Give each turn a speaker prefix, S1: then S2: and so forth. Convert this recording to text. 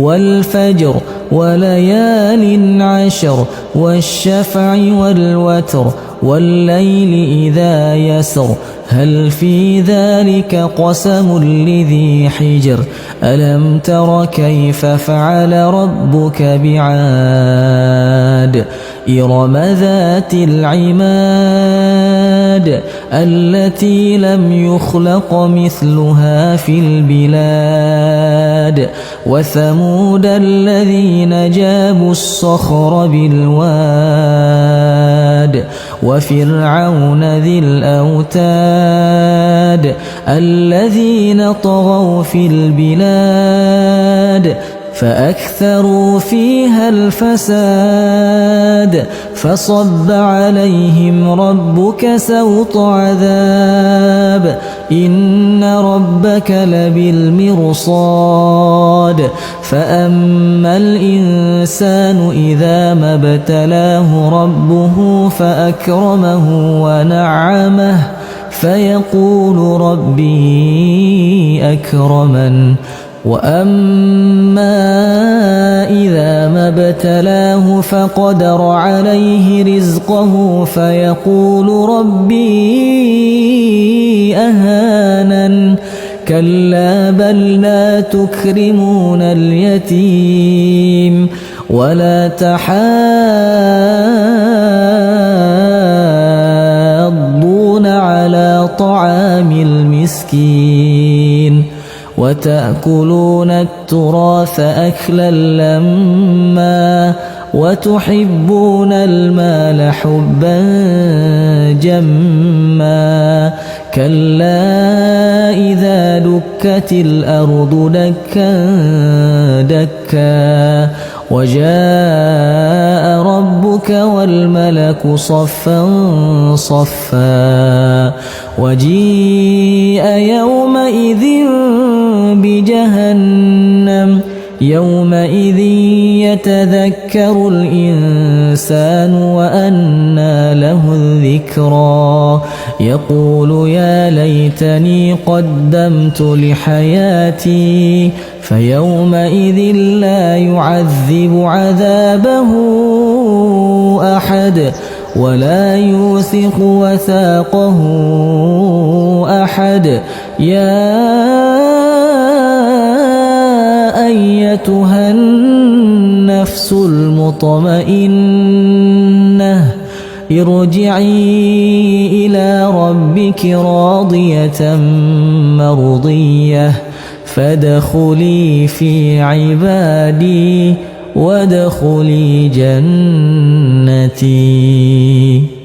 S1: والفجر وليال عشر والشفع والوتر والليل إذا يسر هل في ذلك قسم لذي حجر ألم تر كيف فعل ربك بعاد إرم ذات العماد التي لم يخلق مثلها في البلاد وثمود الذين جابوا الصخر بالواد وفرعون ذي الأوتاد الذين طغوا في البلاد فأكثروا فيها الفساد فصب عليهم ربك سوط عذاب إن ربك لبالمرصاد فأما الإنسان إذا ما ابتلاه ربه فأكرمه ونعمه فيقول ربي أكرمن وأما إذا ما ابتلاه فقدر عليه رزقه فيقول ربي أهانن كلا بل لا تكرمون اليتيم ولا تحاضون على طعام المسكين وتأكلون التراث أكلا لما وتحبون المال حبا جما كلا إذا دكت الأرض دكا دكا وجاء ربك والملك صفا صفا وجيء يومئذ بجهنم يومئذ يتذكر الإنسان وأنى له الذكرى يقول يا ليتني قدمت لحياتي فيومئذ لا يعذب عذابه أحد ولا يوثق وثاقه أحد يا أيتها النفس المطمئنة ارجعي إلى ربك راضية مرضية فادخلي في عبادي وادخلي جنتي.